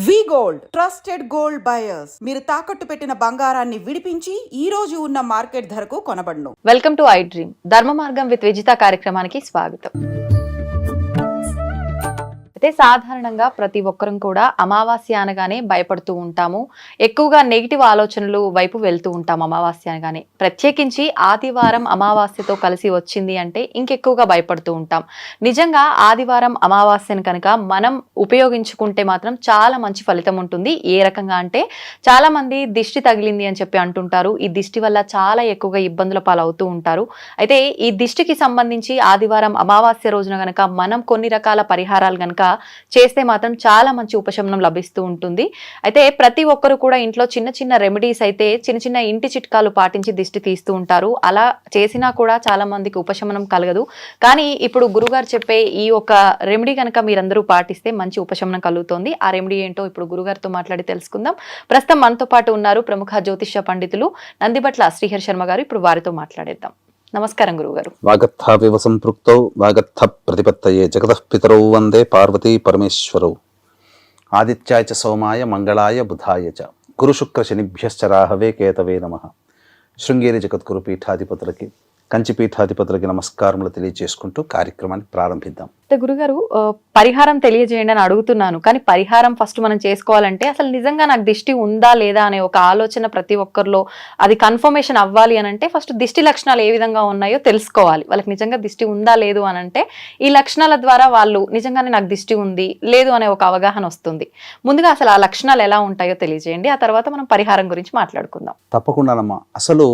వి gold trusted gold buyers మీరు తాకట్టు పెట్టిన బంగారాన్ని విడిపించి ఈ రోజు ఉన్న మార్కెట్ ధరకు కొనబడును. వెల్కమ్ టు ఐ డ్రీమ్ ధర్మ మార్గం విత్ విజిత కార్యక్రమానికి స్వాగతం. అయితే సాధారణంగా ప్రతి ఒక్కరం కూడా అమావాస్య అనగానే భయపడుతూ ఉంటాము. ఎక్కువగా నెగిటివ్ ఆలోచనలు వైపు వెళ్తూ ఉంటాం. అమావాస్య అనగానే ప్రత్యేకించి ఆదివారం అమావాస్యతో కలిసి వచ్చింది అంటే ఇంకెక్కువగా భయపడుతూ ఉంటాం. నిజంగా ఆదివారం అమావాస్యను కనుక మనం ఉపయోగించుకుంటే మాత్రం చాలా మంచి ఫలితం ఉంటుంది. ఏ రకంగా అంటే చాలా మంది దిష్టి తగిలింది అని చెప్పి అంటుంటారు. ఈ దిష్టి వల్ల చాలా ఎక్కువగా ఇబ్బందుల పాలవుతూ ఉంటారు. అయితే ఈ దిష్టికి సంబంధించి ఆదివారం అమావాస్య రోజున గనక మనం కొన్ని రకాల పరిహారాలు గనక చేస్తే మాత్రం చాలా మంచి ఉపశమనం లభిస్తూ ఉంటుంది. అయితే ప్రతి ఒక్కరు కూడా ఇంట్లో చిన్న చిన్న రెమెడీస్ అయితే చిన్న చిన్న ఇంటి చిట్కాలు పాటించి దిష్టి తీస్తూ ఉంటారు. అలా చేసినా కూడా చాలా మందికి ఉపశమనం కలగదు. కానీ ఇప్పుడు గురుగారు చెప్పే ఈ ఒక రెమెడీ కనుక మీరందరూ పాటిస్తే మంచి ఉపశమనం కలుగుతుంది. ఆ రెమెడీ ఏంటో ఇప్పుడు గురుగారితో మాట్లాడి తెలుసుకుందాం. ప్రస్తుతం మనతో పాటు ఉన్నారు ప్రముఖ జ్యోతిష్య పండితులు నందిబట్ల శ్రీహరి శర్మ గారు. ఇప్పుడు వారితో మాట్లాడేద్దాం. నమస్కారం గురుగారు. వాగర్థావివ సంపృక్తౌ వాగర్థ ప్రతిపత్తయే జగతః పితరౌ వందే పార్వతీ పరమేశ్వరౌ ఆదిత్యాయ చ సోమాయ మంగళాయ బుధాయ చ గురు శుక్ర శనిభ్యశ్చ రాహవే కేతవే నమః. శృంగేరి జగద్గురు పీఠాధిపతులకి కంచి పీఠాధిపతులకి నమస్కారములు తెలియజేసుకుంటూ కార్యక్రమాన్ని ప్రారంభిద్దాం. గురుగారు పరిహారం తెలియజేయండి అని అడుగుతున్నాను. కానీ పరిహారం ఫస్ట్ మనం చేసుకోవాలంటే అసలు నిజంగా నాకు దిష్టి ఉందా లేదా అనే ఒక ఆలోచన ప్రతి ఒక్కరిలో అది కన్ఫర్మేషన్ అవ్వాలి అని అంటే ఫస్ట్ దిష్టి లక్షణాలు ఏ విధంగా ఉన్నాయో తెలుసుకోవాలి. వాళ్ళకి నిజంగా దిష్టి ఉందా లేదు అని అంటే ఈ లక్షణాల ద్వారా వాళ్ళు నిజంగానే నాకు దిష్టి ఉంది లేదు అనే ఒక అవగాహన వస్తుంది. ముందుగా అసలు ఆ లక్షణాలు ఎలా ఉంటాయో తెలియజేయండి. ఆ తర్వాత మనం పరిహారం గురించి మాట్లాడుకుందాం. తప్పకుండానమ్మా. అసలు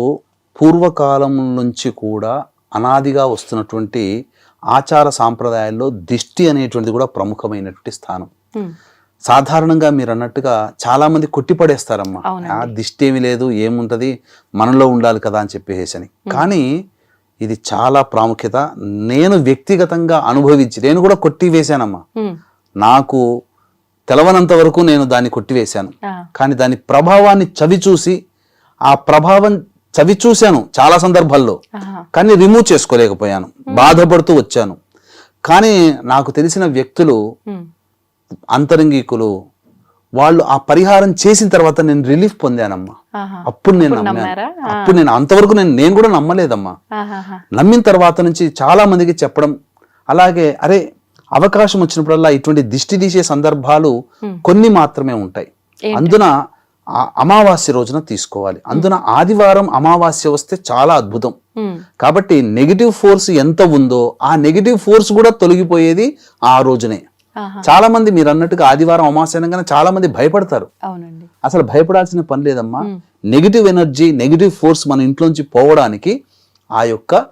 పూర్వకాలం నుంచి కూడా అనాదిగా వస్తున్నటువంటి ఆచార సాంప్రదాయాల్లో దిష్టి అనేటువంటిది కూడా ప్రముఖమైనటువంటి స్థానం. సాధారణంగా మీరు అన్నట్టుగా చాలా మంది కొట్టిపడేస్తారమ్మా, దిష్టి ఏమి లేదు ఏముంటది మనలో ఉండాలి కదా అని చెప్పేసి. కానీ ఇది చాలా ప్రాముఖ్యత. నేను వ్యక్తిగతంగా అనుభవించి నేను కూడా కొట్టివేశానమ్మా. నాకు తెలవనంత వరకు నేను దాన్ని కొట్టివేశాను. కానీ దాని ప్రభావాన్ని చవిచూసి ఆ ప్రభావం చవిచూశాను చాలా సందర్భాల్లో, కానీ రిమూవ్ చేసుకోలేకపోయాను, బాధపడుతూ వచ్చాను. కానీ నాకు తెలిసిన వ్యక్తులు అంతరంగికులు వాళ్ళు ఆ పరిహారం చేసిన తర్వాత నేను రిలీఫ్ పొందానమ్మా. అప్పుడు నేను నమ్మాను. అప్పుడు నేను అంతవరకు నేను కూడా నమ్మలేదమ్మా. నమ్మిన తర్వాత నుంచి చాలా మందికి చెప్పడం, అలాగే అరే అవకాశం వచ్చినప్పుడల్లా ఇటువంటి దిష్టి తీసే సందర్భాలు కొన్ని మాత్రమే ఉంటాయి. అందున అమావాస్య రోజున తీసుకోవాలి. అందున ఆదివారం అమావాస్య వస్తే చాలా అద్భుతం. కాబట్టి నెగిటివ్ ఫోర్స్ ఎంత ఉందో ఆ నెగిటివ్ ఫోర్స్ కూడా తొలగిపోయేది ఆ రోజునే. చాలా మంది మీరు అన్నట్టుగా ఆదివారం అమావాస్య అనగానే చాలా మంది భయపడతారు. అసలు భయపడాల్సిన పని లేదమ్మా. నెగిటివ్ ఎనర్జీ నెగిటివ్ ఫోర్స్ మన ఇంట్లోంచి పోవడానికి ఆ యొక్క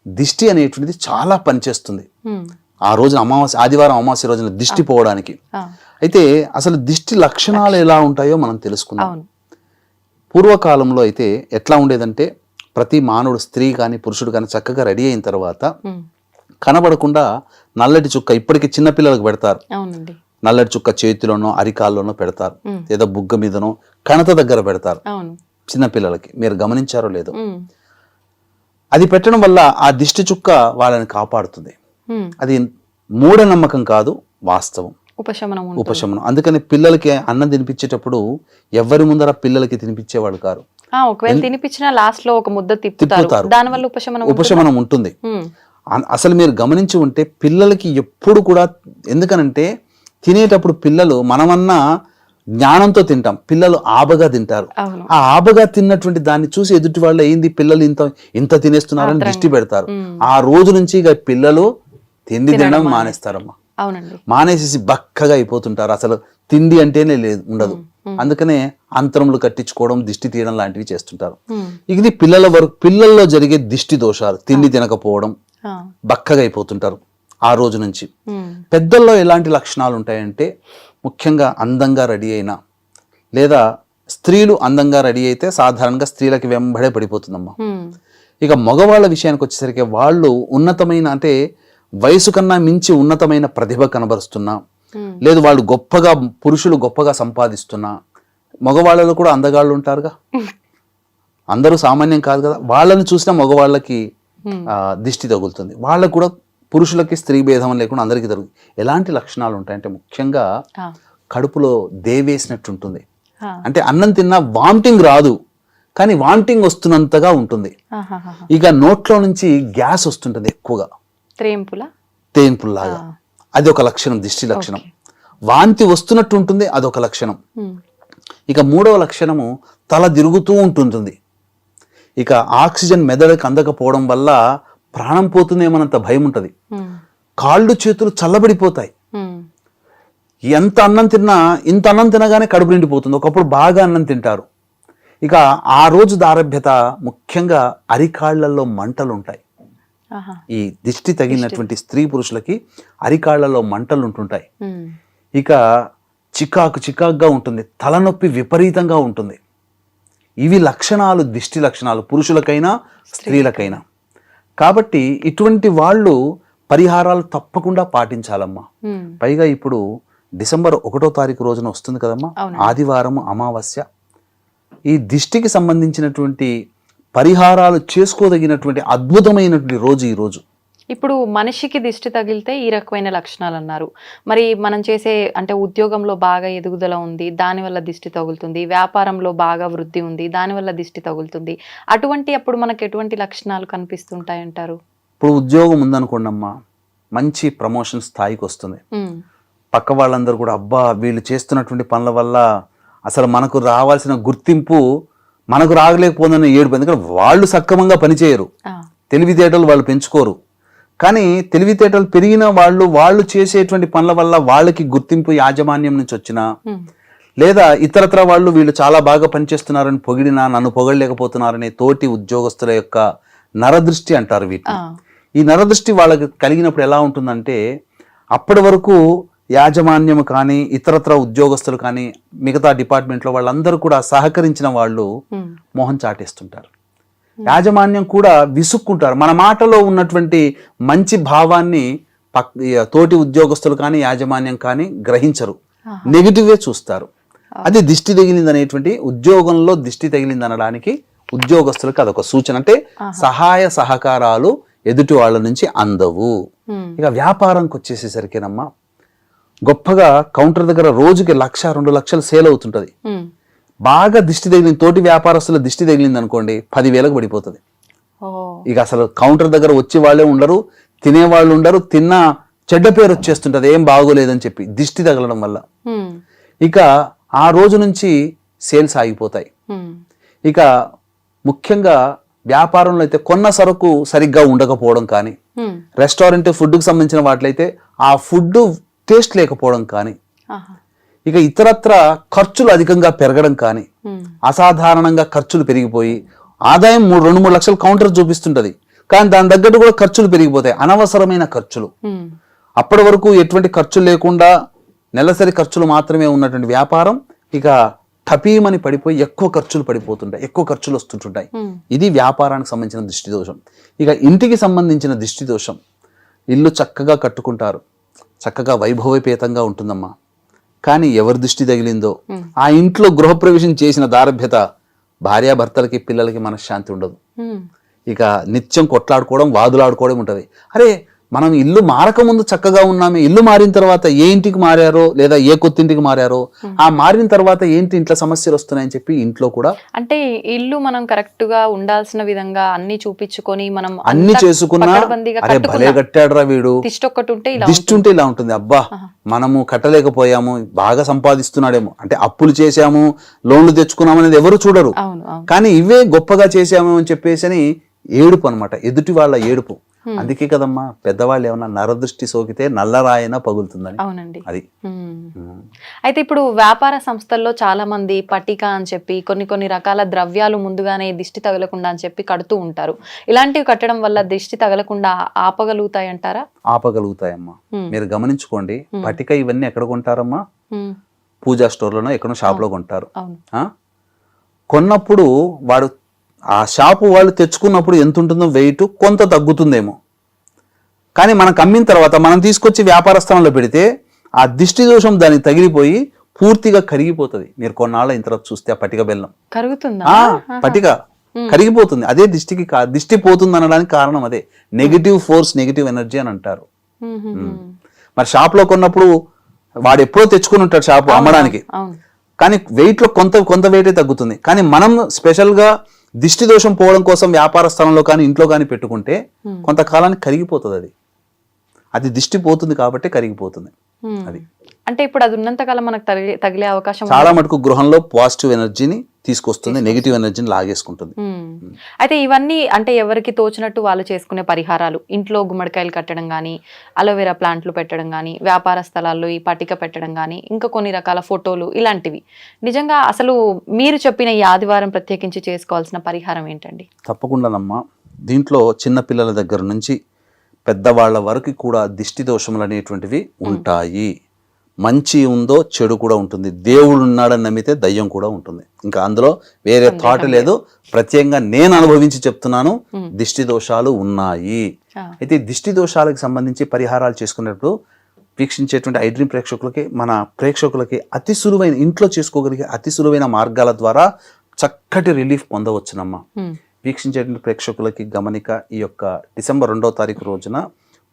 దిష్టి అనేటువంటిది చాలా పనిచేస్తుంది. ఆ రోజున ఆదివారం అమావాస్య రోజున దిష్టి పోవడానికి. అయితే అసలు దిష్టి లక్షణాలు ఎలా ఉంటాయో మనం తెలుసుకుందాం. పూర్వకాలంలో అయితే ఎట్లా ఉండేదంటే ప్రతి మానవుడు, స్త్రీ కానీ పురుషుడు కానీ చక్కగా రెడీ అయిన తర్వాత కనబడకుండా నల్లటి చుక్క, ఇప్పటికీ చిన్నపిల్లలకు పెడతారు, నల్లటి చుక్క చేతిలోనో అరికాల్లోనో పెడతారు, లేదా బుగ్గ మీదనో కణత దగ్గర పెడతారు చిన్నపిల్లలకి. మీరు గమనించారో లేదో. అది పెట్టడం వల్ల ఆ దిష్టి చుక్క వాళ్ళని కాపాడుతుంది. అది మూఢనమ్మకం కాదు, వాస్తవం, ఉపశమనం. అందుకని పిల్లలకి అన్నం తినిపించేటప్పుడు ఎవరి ముందర పిల్లలకి తినిపించేవాడు కాదు. ఒకవేళ తినిపించిన లాస్ట్ లో ఒక ముద్ద తిప్పుతారు, దానివల్ల ఉపశమనం ఉంటుంది. అసలు మీరు గమనించి ఉంటే పిల్లలకి ఎప్పుడు కూడా, ఎందుకనంటే తినేటప్పుడు పిల్లలు మనమన్నా జ్ఞానంతో తింటాం, పిల్లలు ఆబగా తింటారు. ఆ ఆబగా తిన్నటువంటి దాన్ని చూసి ఎదుటి వాళ్ళు ఏంది పిల్లలు ఇంత తినేస్తున్నారని దృష్టి పెడతారు. ఆ రోజు నుంచి ఇక పిల్లలు తిండి తినడం మానేస్తారమ్మా. మానేసేసి బక్కగా అయిపోతుంటారు. అసలు తిండి అంటేనే ఉండదు. అందుకనే అంతరములు కట్టించుకోవడం, దిష్టి తీయడం లాంటివి చేస్తుంటారు. ఇది పిల్లల్లో జరిగే దిష్టి దోషాలు. తిండి తినకపోవడం, బక్కగా అయిపోతుంటారు ఆ రోజు నుంచి. పెద్దల్లో ఎలాంటి లక్షణాలు ఉంటాయంటే ముఖ్యంగా అందంగా రెడీ అయినా, లేదా స్త్రీలు అందంగా రెడీ అయితే సాధారణంగా స్త్రీలకి వెంబడే పడిపోతుందమ్మా. ఇక మగవాళ్ళ విషయానికి వచ్చేసరికి వాళ్ళు ఉన్నతమైన, అంటే వయసు కన్నా మించి ఉన్నతమైన ప్రతిభ కనబరుస్తున్నా, లేదు వాళ్ళు పురుషులు గొప్పగా సంపాదిస్తున్నా, మగవాళ్ళలో కూడా అందగాళ్ళు ఉంటారుగా, అందరూ సామాన్యం కాదు కదా, వాళ్ళని చూసినా మగవాళ్ళకి దిష్టి తగులుతుంది. వాళ్ళకు కూడా పురుషులకి స్త్రీ భేదం లేకుండా అందరికీ జరుగుతుంది. ఎలాంటి లక్షణాలు ఉంటాయంటే ముఖ్యంగా కడుపులో దేవేసినట్టు ఉంటుంది. ఆ. అంటే అన్నం తిన్నా వామిటింగ్ రాదు, కానీ వామిటింగ్ వస్తున్నంతగా ఉంటుంది. ఆహాహా. ఇక నోట్లో నుంచి గ్యాస్ వస్తుంటుంది ఎక్కువగా, త్రేంపుల తేన్పుల్లాగా. అది ఒక లక్షణం, దిష్టి లక్షణం. వాంతి వస్తున్నట్టు ఉంటుంది, అదొక లక్షణం. ఇక మూడవ లక్షణము తల తిరుగుతూ ఉంటుంది. ఇక ఆక్సిజన్ మెదడుకి అందకపోవడం వల్ల ప్రాణం పోతుందేమన్నంత భయం ఉంటుంది. కాళ్ళు చేతులు చల్లబడిపోతాయి. ఎంత అన్నం తిన్నా, ఇంత అన్నం తినగానే కడుపు నిండిపోతుంది. ఒకప్పుడు బాగా అన్నం తింటారు. ఇక ఆ రోజు దారభ్యత ముఖ్యంగా అరికాళ్లలో మంటలు ఉంటాయి. ఈ దిష్టి తగిలినటువంటి స్త్రీ పురుషులకి అరికాళ్లలో మంటలు ఉంటుంటాయి. ఇక చికాకుగా ఉంటుంది, తలనొప్పి విపరీతంగా ఉంటుంది. ఇవి లక్షణాలు, దిష్టి లక్షణాలు పురుషులకైనా స్త్రీలకైనా. కాబట్టి ఇటువంటి వాళ్ళు పరిహారాలు తప్పకుండా పాటించాలమ్మా. పైగా ఇప్పుడు డిసెంబర్ 1వ తారీఖు రోజున వస్తుంది కదమ్మా, ఆదివారం అమావాస్య. ఈ దిష్టికి సంబంధించినటువంటి పరిహారాలు చేసుకోదగినటువంటి అద్భుతమైనటువంటి రోజు ఈ రోజు. ఇప్పుడు మనిషికి దిష్టి తగిలితే ఈ రకమైన లక్షణాలు అన్నారు. మరి మనం చేసే అంటే ఉద్యోగంలో బాగా ఎదుగుదల ఉంది, దానివల్ల దిష్టి తగులుతుంది. వ్యాపారంలో బాగా వృద్ధి ఉంది, దానివల్ల దిష్టి తగులుతుంది. అటువంటి అప్పుడు మనకు ఎటువంటి లక్షణాలు కనిపిస్తుంటాయి అంటారు? ఇప్పుడు ఉద్యోగం ఉందనుకోండమ్మా, మంచి ప్రమోషన్ స్థాయికి వస్తుంది. పక్క వాళ్ళందరూ కూడా అబ్బా వీళ్ళు చేస్తున్నటువంటి పనుల వల్ల అసలు మనకు రావాల్సిన గుర్తింపు మనకు రాగలేకపోతుందని ఏడుపు. ఎందుకంటే వాళ్ళు సక్రమంగా పనిచేయరు, తెలివితేటలు వాళ్ళు పెంచుకోరు. కానీ తెలివితేటలు పెరిగిన వాళ్ళు చేసేటువంటి పనుల వల్ల వాళ్ళకి గుర్తింపు యాజమాన్యం నుంచి వచ్చినా, లేదా ఇతరత్ర వీళ్ళు చాలా బాగా పనిచేస్తున్నారని పొగిడినా, నన్ను పొగడలేకపోతున్నారని తోటి ఉద్యోగస్తుల యొక్క నరదృష్టి అంటారు వీటిని. ఈ నరదృష్టి వాళ్ళకి కలిగినప్పుడు ఎలా ఉంటుందంటే, అప్పటి వరకు యాజమాన్యం కానీ ఇతరత్ర ఉద్యోగస్తులు కానీ మిగతా డిపార్ట్మెంట్లో వాళ్ళందరూ కూడా సహకరించిన వాళ్ళు మోహం చాటేస్తుంటారు. యాజమాన్యం కూడా విసుక్కుంటారు. మన మాటలో ఉన్నటువంటి మంచి భావాన్ని తోటి ఉద్యోగస్తులు కానీ యాజమాన్యం కానీ గ్రహించరు, నెగిటివ్గా చూస్తారు. అది దిష్టి తగిలింది అనేటువంటి, ఉద్యోగంలో దిష్టి తగిలింది అనడానికి ఉద్యోగస్తులకు అదొక సూచన. అంటే సహాయ సహకారాలు ఎదుటి వాళ్ళ నుంచి అందవు. ఇక వ్యాపారంకి వచ్చేసేసరికేనమ్మా, గొప్పగా కౌంటర్ దగ్గర రోజుకి 1-2 లక్షలు సేల్ అవుతుంటది. బాగా దిష్టి తగిలింది, తోటి వ్యాపారస్తుల దిష్టి తగిలింది అనుకోండి, 10,000కు పడిపోతుంది. ఇక అసలు కౌంటర్ దగ్గర వచ్చి వాళ్ళే ఉండరు, తినేవాళ్ళు ఉండరు, తిన్న చెడ్డ పేరు వచ్చేస్తుంటది, ఏం బాగోలేదని చెప్పి దిష్టి తగలడం వల్ల. ఇక ఆ రోజు నుంచి సేల్స్ ఆగిపోతాయి. ఇక ముఖ్యంగా వ్యాపారంలో అయితే కొన్న సరుకు సరిగ్గా ఉండకపోవడం కానీ, రెస్టారెంట్ ఫుడ్కి సంబంధించిన వాటిలైతే ఆ ఫుడ్ టేస్ట్ లేకపోవడం కానీ, ఇక ఇతరత్ర ఖర్చులు అధికంగా పెరగడం కానీ, అసాధారణంగా ఖర్చులు పెరిగిపోయి ఆదాయం 2-3 లక్షలు కౌంటర్ చూపిస్తుంటది, కానీ దాని తగ్గట్టు కూడా ఖర్చులు పెరిగిపోతాయి, అనవసరమైన ఖర్చులు. అప్పటి వరకు ఎటువంటి ఖర్చులు లేకుండా నెలసరి ఖర్చులు మాత్రమే ఉన్నటువంటి వ్యాపారం ఇక టపీమని పడిపోయి ఎక్కువ ఖర్చులు పడిపోతుంటాయి, ఎక్కువ ఖర్చులు వస్తుంటుంటాయి. ఇది వ్యాపారానికి సంబంధించిన దిష్టి దోషం. ఇక ఇంటికి సంబంధించిన దిష్టి దోషం, ఇల్లు చక్కగా కట్టుకుంటారు, చక్కగా వైభవపేతంగా ఉంటుందమ్మా, కానీ ఎవరి దృష్టి తగిలిందో ఆ ఇంట్లో గృహప్రవేశం చేసిన దారభ్యత భార్యాభర్తలకి పిల్లలకి మనశ్శాంతి ఉండదు. ఇక నిత్యం కొట్లాడుకోవడం, వాదులాడుకోవడం ఉంటది. అరే మనం ఇల్లు మారక ముందు చక్కగా ఉన్నామే, ఇల్లు మారిన తర్వాత ఏ ఇంటికి మారారో లేదా ఏ కొత్తింటికి మారారో, ఆ మారిన తర్వాత ఏంటి ఇంట్లో సమస్యలు వస్తున్నాయని చెప్పి ఇంట్లో కూడా అంటే ఇల్లు మనం కరెక్ట్ గా ఉండాల్సిన విధంగా అన్ని చూపించుకొని మనం అన్ని చేసుకున్నా, అరే భలే కట్టాడురా వీడు, దిష్టి ఉంటే ఇలా ఉంటుంది. అబ్బా మనము కట్టలేకపోయాము, బాగా సంపాదిస్తున్నాడేమో, అంటే అప్పులు చేశాము, లోన్లు తెచ్చుకున్నాము అనేది ఎవరు చూడరు, కానీ ఇవే గొప్పగా చేశాము అని చెప్పేసి ఏడుపు అనమాట, ఎదుటి వాళ్ళ ఏడుపు. అందుకే కదమ్మా పెద్దవాళ్ళు ఏమన్నా నరదృష్టి సోకితే నల్లరాయన పగులుతుందని. అవునండి, అది. అయితే ఇప్పుడు వ్యాపార సంస్థల్లో చాలా మంది పట్టిక అని చెప్పి కొన్ని రకాల ద్రవ్యాలు ముందుగానే దిష్టి తగలకుండా అని చెప్పి కడుతూ ఉంటారు. ఇలాంటివి కట్టడం వల్ల దిష్టి తగలకుండా ఆపగలుగుతాయి అంటారా? ఆపగలుగుతాయమ్మా. మీరు గమనించుకోండి, పట్టిక ఇవన్నీ ఎక్కడ కొంటారమ్మా? పూజా స్టోర్లోనో ఎక్కడో షాప్ లో కొంటారు. కొన్నప్పుడు వాడు ఆ షాపు వాళ్ళు తెచ్చుకున్నప్పుడు ఎంత ఉంటుందో వెయిట్ కొంత తగ్గుతుందేమో, కానీ మనకు అమ్మిన తర్వాత మనం తీసుకొచ్చి వ్యాపార స్థలంలో పెడితే ఆ దిష్టి దోషం దానికి తగిలిపోయి పూర్తిగా కరిగిపోతుంది. మీరు కొన్నాళ్ళ ఇంత చూస్తే ఆ పట్టిక బెల్లం పట్టిక కరిగిపోతుంది. అదే దిష్టి పోతుంది అనడానికి కారణం అదే, నెగిటివ్ ఫోర్స్, నెగిటివ్ ఎనర్జీ అని అంటారు. మరి షాప్ లో కొన్నప్పుడు వాడు ఎప్పుడో తెచ్చుకుని ఉంటాడు షాపు అమ్మడానికి, అవును. కానీ వెయిట్ లో కొంత వెయిటే తగ్గుతుంది. కానీ మనం స్పెషల్ గా దిష్టి దోషం పోవడం కోసం వ్యాపార స్థలంలో కానీ ఇంట్లో కానీ పెట్టుకుంటే కొంతకాలానికి కరిగిపోతుంది. అది దిష్టి పోతుంది కాబట్టి కరిగిపోతుంది. అది అంటే ఇప్పుడు అది ఉన్నంత కాలం మనకు తగిలే అవకాశం చాలా మటుకు గృహంలో పాజిటివ్ ఎనర్జీని తీసుకొస్తుంది, నెగిటివ్ ఎనర్జీని లాగేసుకుంటుంది. అయితే ఇవన్నీ అంటే ఎవరికి తోచినట్టు వాళ్ళు చేసుకునే పరిహారాలు, ఇంట్లో గుమ్మడికాయలు కట్టడం కానీ, అలోవెరా ప్లాంట్లు పెట్టడం కానీ, వ్యాపార స్థలాల్లో ఈ పట్టిక పెట్టడం కానీ, ఇంకా కొన్ని రకాల ఫోటోలు, ఇలాంటివి. నిజంగా అసలు మీరు చెప్పిన ఈ ఆదివారం ప్రత్యేకించి చేసుకోవాల్సిన పరిహారం ఏంటండి? తప్పకుండానమ్మా. దీంట్లో చిన్న పిల్లల దగ్గర నుంచి పెద్దవాళ్ల వరకు కూడా దిష్టి దోషములు అనేటువంటివి ఉంటాయి. మంచి ఉందో చెడు కూడా ఉంటుంది. దేవుడు ఉన్నాడని నమ్మితే దయ్యం కూడా ఉంటుంది. ఇంకా అందులో వేరే థాట్ లేదు. ప్రత్యేకంగా నేను అనుభవించి చెప్తున్నాను, దిష్టి దోషాలు ఉన్నాయి. అయితే దిష్టి దోషాలకు సంబంధించి పరిహారాలు చేసుకునేటప్పుడు వీక్షించేటువంటి ఐడ్రీమ్ ప్రేక్షకులకి, మన ప్రేక్షకులకి అతి సులువైన, ఇంట్లో చేసుకోగలిగే అతి సులువైన మార్గాల ద్వారా చక్కటి రిలీఫ్ పొందవచ్చునమ్మా. వీక్షించేటువంటి ప్రేక్షకులకి గమనిక, ఈ యొక్క డిసెంబర్ 2వ తారీఖు రోజున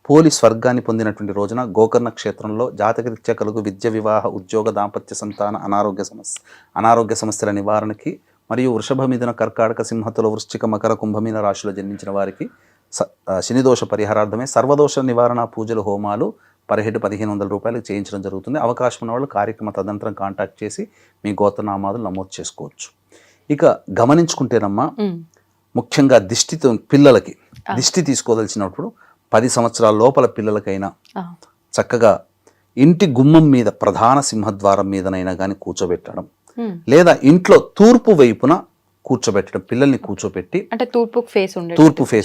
పోలి స్వర్గాన్ని పొందినటువంటి రోజున గోకర్ణ క్షేత్రంలో జాతకరీత్యా కలుగు విద్య, వివాహ, ఉద్యోగ, దాంపత్య, సంతాన, అనారోగ్య సమస్యల నివారణకి మరియు వృషభ, మిథున, కర్కాటక, సింహతుల, వృశ్చిక, మకర, కుంభమీన రాశిలో జన్మించిన వారికి శనిదోష పరిహారార్థమే సర్వదోష నివారణ పూజలు, హోమాలు పర్ హెడ్ 1500 రూపాయలకు చేయించడం జరుగుతుంది. అవకాశం ఉన్న వాళ్ళు కార్యక్రమ తదనంతరం కాంటాక్ట్ చేసి మీ గోత్రనామాదులు నమోదు చేసుకోవచ్చు. ఇక గమనించుకుంటేనమ్మా, ముఖ్యంగా దిష్టితో పిల్లలకి దిష్టి తీసుకోదలిచినప్పుడు 10 సంవత్సరాల లోపల పిల్లలకైనా చక్కగా ఇంటి గుమ్మం మీద ప్రధాన సింహద్వారం మీదనైనా కానీ కూర్చోబెట్టడం, లేదా ఇంట్లో తూర్పు వైపున కూర్చోబెట్టడం. పిల్లల్ని కూర్చోబెట్టి అంటే తూర్పు ఫేస్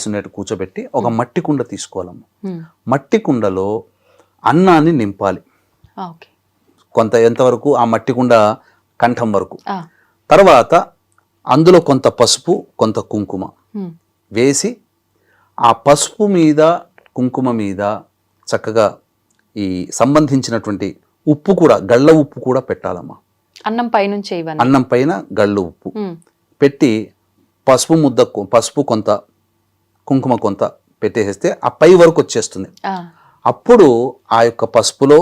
ఉండేట్టు కూర్చోబెట్టి ఒక మట్టి కుండ తీసుకోవాలమ్మా. మట్టి కుండలో అన్నాన్ని నింపాలి. ఎంతవరకు? ఆ మట్టి కుండ కంఠం వరకు. తర్వాత అందులో కొంత పసుపు, కొంత కుంకుమ వేసి, ఆ పసుపు మీద, కుంకుమ మీద చక్కగా ఈ సంబంధించినటువంటి ఉప్పు కూడా, గళ్ళ ఉప్పు కూడా పెట్టాలమ్మా. అన్నం పైన గళ్ళు ఉప్పు పెట్టి పసుపు కొంత, కుంకుమ కొంత పెట్టేసేస్తే ఆ పై వరకు వచ్చేస్తుంది. అప్పుడు ఆ యొక్క పసుపులో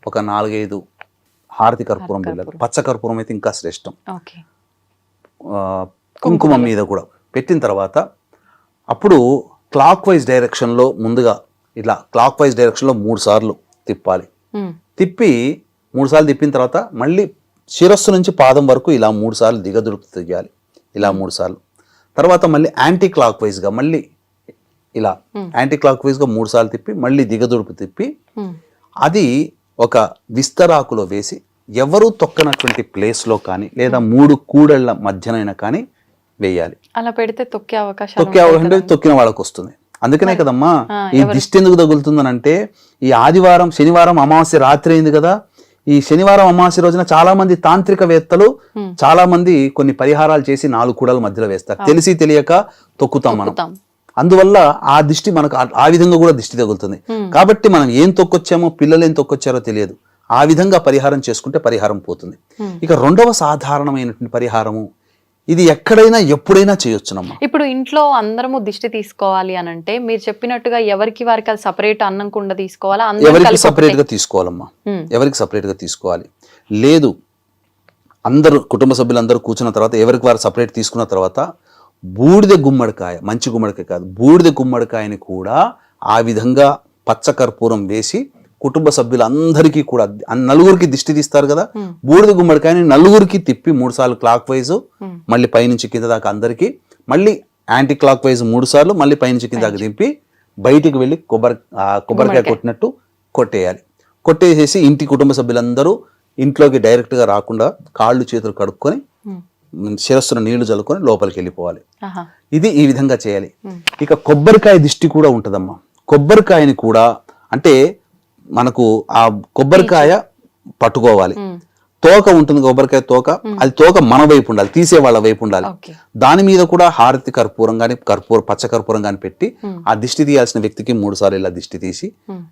ఒక 4-5 హారతి కర్పూరం బిళ్ళలు, పచ్చ కర్పూరం అయితే ఇంకా శ్రేష్టం, కుంకుమ మీద కూడా పెట్టిన తర్వాత అప్పుడు క్లాక్ వైజ్ డైరెక్షన్లో ముందుగా ఇలా క్లాక్ వైజ్ డైరెక్షన్లో 3 సార్లు తిప్పాలి. తిప్పి 3 సార్లు తిప్పిన తర్వాత మళ్ళీ శిరస్సు నుంచి పాదం వరకు ఇలా 3 సార్లు దిగదుడుపు తీయాలి. ఇలా 3 సార్లు. తర్వాత మళ్ళీ యాంటీ క్లాక్ వైజ్గా మళ్ళీ ఇలా యాంటీ క్లాక్ వైజ్గా 3 సార్లు తిప్పి మళ్ళీ దిగదుడుపు తిప్పి అది ఒక విస్తరాకులో వేసి ఎవరు తొక్కనటువంటి ప్లేస్లో కానీ లేదా 3 కూడళ్ల మధ్యనైనా కానీ వేయాలి. అలా పెడితే తొక్కే అవకాశం తొక్కిన వాళ్ళకి వస్తుంది. అందుకనే కదమ్మా ఈ దిష్టి ఎందుకు తగులుతుందని అంటే, ఈ ఆదివారం, శనివారం అమావాస్య రాత్రి అయింది కదా, ఈ శనివారం అమావాస్య రోజున చాలా మంది తాంత్రికవేత్తలు చాలా మంది కొన్ని పరిహారాలు చేసి 4 కూడల మధ్యలో వేస్తారు. తెలిసి తెలియక తొక్కుతాం మనం. అందువల్ల ఆ దిష్టి మనకు ఆ విధంగా కూడా దిష్టి తగులుతుంది. కాబట్టి మనం ఏం తొక్కొచ్చామో, పిల్లలు ఏం తొక్కొచ్చారో తెలియదు. ఆ విధంగా పరిహారం చేసుకుంటే పరిహారం పోతుంది. ఇక 2వ సాధారణమైనటువంటి పరిహారము, ఇది ఎక్కడైనా ఎప్పుడైనా చేయొచ్చునమ్మా. ఇప్పుడు ఇంట్లో అందరము దిష్టి తీసుకోవాలి అని అంటే మీరు చెప్పినట్టుగా ఎవరికి వారికి అది సపరేట్ అన్నం కుండ తీసుకోవాలా? ఎవరికి సపరేట్ గా తీసుకోవాలమ్మా, ఎవరికి సపరేట్ గా తీసుకోవాలి. లేదు, అందరూ కుటుంబ సభ్యులందరూ కూర్చున్న తర్వాత ఎవరికి వారు సపరేట్ తీసుకున్న తర్వాత బూడిద గుమ్మడికాయ, మంచి గుమ్మడికాయ కాదు, బూడిద గుమ్మడికాయని కూడా ఆ విధంగా పచ్చ కర్పూరం వేసి కుటుంబ సభ్యులందరికీ కూడా, 4గురికి దిష్టి తీస్తారు కదా, బూడిద గుమ్మడికాయని 4గురికి తిప్పి 3 సార్లు క్లాక్ వైజ్, మళ్ళీ పైనుంచి కింద దాకా అందరికి, మళ్ళీ యాంటీ క్లాక్ వైజ్ 3 సార్లు, మళ్ళీ పైనుంచి కింద దాకా తిప్పి బయటికి వెళ్ళి కొబ్బరికాయ కొట్టినట్టు కొట్టేయాలి. కొట్టేసేసి ఇంటి కుటుంబ సభ్యులందరూ ఇంట్లోకి డైరెక్ట్గా రాకుండా కాళ్ళు చేతులు కడుక్కొని శిరస్సును నీళ్లు చల్లుకొని లోపలికి వెళ్ళిపోవాలి. ఇది ఈ విధంగా చేయాలి. ఇక కొబ్బరికాయ దిష్టి కూడా ఉంటుందమ్మా. కొబ్బరికాయని కూడా అంటే మనకు ఆ కొబ్బరికాయ పట్టుకోవాలి, తోక ఉంటుంది, కొబ్బరికాయ తోక, అది తోక మన వైపు ఉండాలి, తీసే వాళ్ళ వైపు ఉండాలి. దాని మీద కూడా హారతి కర్పూరం కానీ పచ్చ కర్పూరం కానీ పెట్టి ఆ దిష్టి తీయాల్సిన వ్యక్తికి 3 సార్లు ఇలా దిష్టి తీసి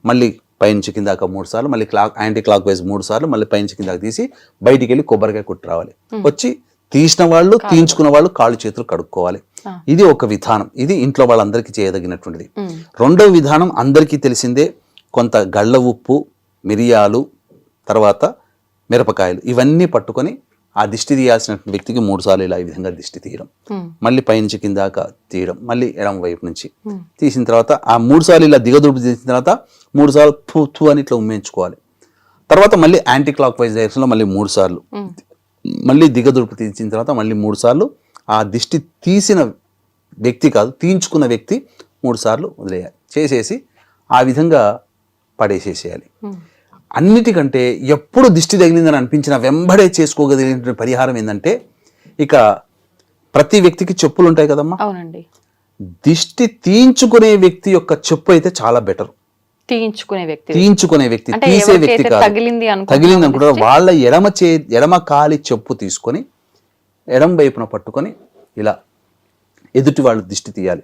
మళ్ళీ పైనుంచి కిందాక 3 సార్లు, మళ్ళీ యాంటీ క్లాక్ వైజ్ 3 సార్లు, మళ్ళీ పైనుంచి కిందాక తీసి బయటికి వెళ్ళి కొబ్బరికాయ కొట్టి రావాలి. వచ్చి తీసిన వాళ్ళు, తీయించుకున్న వాళ్ళు కాళ్ళు చేతులు కడుక్కోవాలి. ఇది ఒక విధానం. ఇది ఇంట్లో వాళ్ళందరికీ చేయదగినటువంటిది. 2వ విధానం అందరికీ తెలిసిందే, కొంత గళ్ళ ఉప్పు, మిరియాలు, తర్వాత మిరపకాయలు ఇవన్నీ పట్టుకొని ఆ దిష్టి తీయాల్సిన వ్యక్తికి 3 సార్లు ఇలా ఈ విధంగా దిష్టి తీయడం, మళ్ళీ పైనుంచి కిందాక తీయడం, మళ్ళీ ఎడమ వైపు నుంచి తీసిన తర్వాత ఆ 3 సార్లు ఇలా దిగదుడుపు తీసిన తర్వాత 3 సార్లు థూ అని ఇట్లా ఉమ్మేయించుకోవాలి. తర్వాత మళ్ళీ యాంటీ క్లాక్ వైజ్ డైరెక్షన్లో మళ్ళీ 3 సార్లు మళ్ళీ దిగదుడుపు తీసిన తర్వాత మళ్ళీ 3 సార్లు ఆ దిష్టి తీసిన వ్యక్తి కాదు తీయించుకున్న వ్యక్తి 3 సార్లు వదిలేయాలి. చేసేసి ఆ విధంగా పడేసేసేయాలి. అన్నిటికంటే ఎప్పుడు దిష్టి తగిలిందని అనిపించిన వెంబడే చేసుకోగలిగిన పరిహారం ఏంటంటే, ఇక ప్రతి వ్యక్తికి చెప్పులు ఉంటాయి కదమ్మా. అవునండి. దిష్టి తీయించుకునే వ్యక్తి యొక్క చెప్పు అయితే చాలా బెటర్. తీయించుకునే వ్యక్తి తీసే వ్యక్తి కాదు. తగిలింది అనుకుంటారు వాళ్ళ ఎడమ కాలి చెప్పు తీసుకొని ఎడమ వైపున పట్టుకొని ఇలా ఎదుటి వాళ్ళు దిష్టి తీయాలి.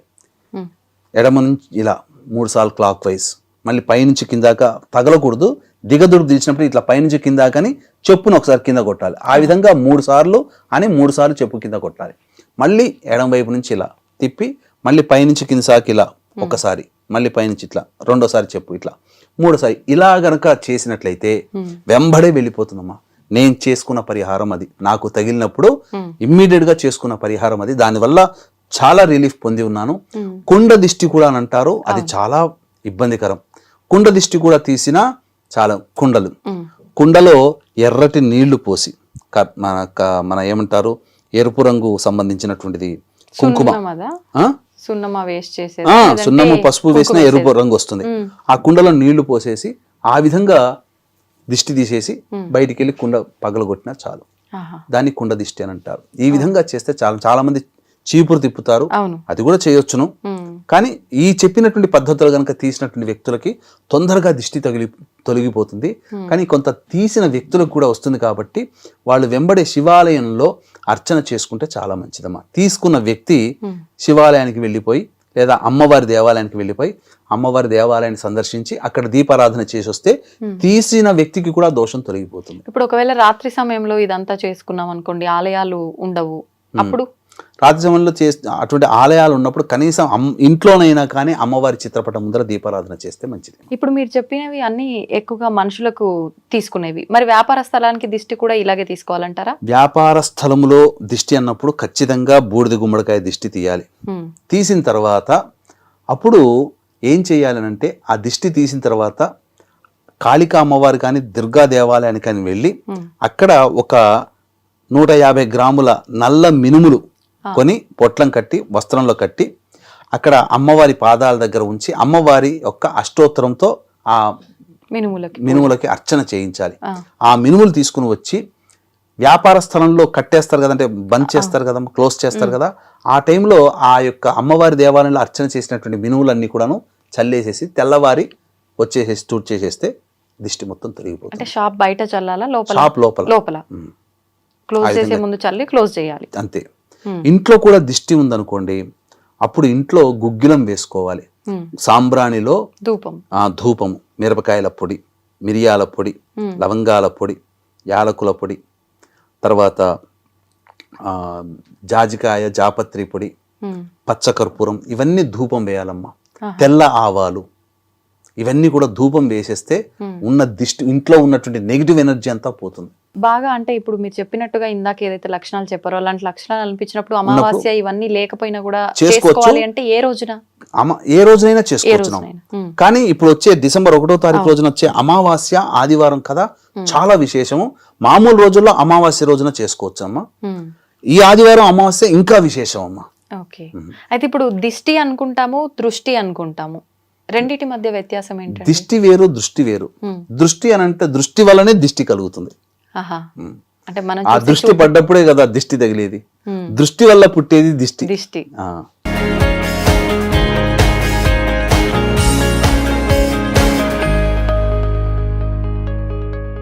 ఎడమ నుంచి ఇలా 3 సార్లు క్లాక్ వైజ్, మళ్ళీ పైనుంచి కిందాక తగలకూడదు. దిగదుడు తీసినప్పుడు ఇట్లా పైనుంచి కిందాకని చెప్పును ఒకసారి కింద కొట్టాలి. ఆ విధంగా 3 సార్లు అని 3 సార్లు చెప్పు కింద కొట్టాలి. మళ్ళీ ఎడమ వైపు నుంచి ఇలా తిప్పి మళ్ళీ పైనుంచి కింద సాకి ఇలా ఒకసారి, మళ్ళీ పైనుంచి ఇట్లా రెండోసారి చెప్పు ఇట్లా 3సారి ఇలా గనక చేసినట్లయితే వెంబడే వెళ్ళిపోతుందమ్మా. నేను చేసుకున్న పరిహారం అది, నాకు తగిలినప్పుడు ఇమ్మీడియట్ గా చేసుకున్న పరిహారం అది. దానివల్ల చాలా రిలీఫ్ పొంది ఉన్నాను. కుండ దిష్టి కూడా అని అంటారు, అది చాలా ఇబ్బందికరం. కుండ దిష్టి కూడా తీసినా చాలా కుండలో ఎర్రటి నీళ్లు పోసి మన ఏమంటారు ఎరుపు రంగు సంబంధించినటువంటిది కుంకుమ, సున్నము పసుపు వేసిన ఎరుపు రంగు వస్తుంది. ఆ కుండలో నీళ్లు పోసేసి ఆ విధంగా దిష్టి తీసేసి బయటికి వెళ్ళి కుండ పగలగొట్టినా చాలు. దాన్ని కుండ దిష్టి అని అంటారు. ఈ విధంగా చేస్తే చాలా మంది చీపురు తిప్పుతారు, అది కూడా చేయొచ్చును. కానీ ఈ చెప్పినటువంటి పద్ధతులు కనుక తీసినటువంటి వ్యక్తులకి తొందరగా దిష్టి తొలగిపోతుంది. కానీ కొంత తీసిన వ్యక్తులకు కూడా వస్తుంది కాబట్టి వాళ్ళు వెంబడే శివాలయంలో అర్చన చేసుకుంటే చాలా మంచిదమ్మా. తీసుకున్న వ్యక్తి శివాలయానికి వెళ్ళిపోయి లేదా అమ్మవారి దేవాలయానికి వెళ్ళిపోయి అమ్మవారి దేవాలయాన్ని సందర్శించి అక్కడ దీపారాధన చేసి వస్తే తీసిన వ్యక్తికి కూడా దోషం తొలగిపోతుంది. ఇప్పుడు ఒకవేళ రాత్రి సమయంలో ఇదంతా చేసుకున్నాం అనుకోండి, ఆలయాలు ఉండవు, అప్పుడు రాత్రి సమయంలో అటువంటి ఆలయాలు ఉన్నప్పుడు కనీసం ఇంట్లోనైనా కానీ అమ్మవారి చిత్రపటం ముందర దీపారాధన చేస్తే మంచిది. ఇప్పుడు మీరు చెప్పినవి అన్ని ఎక్కువగా మనుషులకు తీసుకునేవి, మరి వ్యాపార స్థలానికి దిష్టి కూడా ఇలాగే తీసుకోవాలంటారా? వ్యాపార స్థలంలో దిష్టి అన్నప్పుడు ఖచ్చితంగా బూడిద గుమ్మడికాయ దిష్టి తీయాలి. తీసిన తర్వాత అప్పుడు ఏం చేయాలనంటే ఆ దిష్టి తీసిన తర్వాత కాళికా అమ్మవారి కానీ దుర్గా దేవాలయానికి కానీ వెళ్ళి అక్కడ ఒక 150 గ్రాముల నల్ల మినుములు కొని పొట్లం కట్టి వస్త్రంలో కట్టి అక్కడ అమ్మవారి పాదాల దగ్గర ఉంచి అమ్మవారి యొక్క అష్టోత్తరంతో ఆ మినుములకి అర్చన చేయించాలి. ఆ మినుములు తీసుకుని వచ్చి వ్యాపార స్థలంలో కట్టేస్తారు కదంటే బంద్ చేస్తారు కదా, క్లోజ్ చేస్తారు కదా, ఆ టైంలో ఆ యొక్క అమ్మవారి దేవాలయంలో అర్చన చేసినటువంటి మినుములన్నీ కూడాను చల్లేసేసి తెల్లవారి వచ్చేసేసి చేసేస్తే దిష్టి మొత్తం తొలగిపోతుంది. షాప్ బయట చల్లాలా, షాప్ లోపల క్లోజ్ చేసే ముందు చల్లి క్లోజ్ చేయాలి అంతే. ఇంట్లో కూడా దిష్టి ఉందనుకోండి, అప్పుడు ఇంట్లో గుగ్గిలం వేసుకోవాలి. సాంబ్రాణిలో ధూపము, మిరపకాయల పొడి, మిరియాల పొడి, లవంగాల పొడి, యాలకుల పొడి, తర్వాత జాజికాయ జాపత్రి పొడి, పచ్చకర్పూరం, ఇవన్నీ ధూపం వేయాలమ్మా. తెల్ల ఆవాలు, ఇవన్నీ కూడా ధూపం వేసేస్తే ఉన్న దిష్టి ఇంట్లో ఉన్నటువంటి నెగిటివ్ ఎనర్జీ అంతా పోతుంది బాగా. అంటే ఇప్పుడు మీరు చెప్పినట్టుగా ఇందాక ఏదైతే లక్షణాలు చెప్పారో అలాంటి లక్షణాలు అనిపించినప్పుడు అమావాస్య ఇవన్నీ లేకపోయినా కూడా చేసుకోవాలి అంటే ఏ రోజునైనా చేసుకోవచ్చు. కానీ ఇప్పుడు వచ్చే డిసెంబర్ 1వ తారీఖు రోజున వచ్చే అమావాస్య ఆదివారం కదా, చాలా విశేషము. మామూలు రోజుల్లో అమావాస్య రోజున చేసుకోవచ్చు అమ్మా, ఈ ఆదివారం అమావాస్య ఇంకా విశేషం అమ్మా. ఓకే, అయితే ఇప్పుడు దిష్టి అనుకుంటాము, దృష్టి అనుకుంటాము, రెండిటి మధ్య వ్యత్యాసం ఏంటి? దిష్టి వేరు, దృష్టి వేరు. దృష్టి అని అంటే దృష్టి వల్లనే దిష్టి కలుగుతుంది. అంటే మనం ఆ దృష్టి పడ్డప్పుడే కదా దిష్టి తగిలేది. దృష్టి వల్ల పుట్టేది దిష్టి.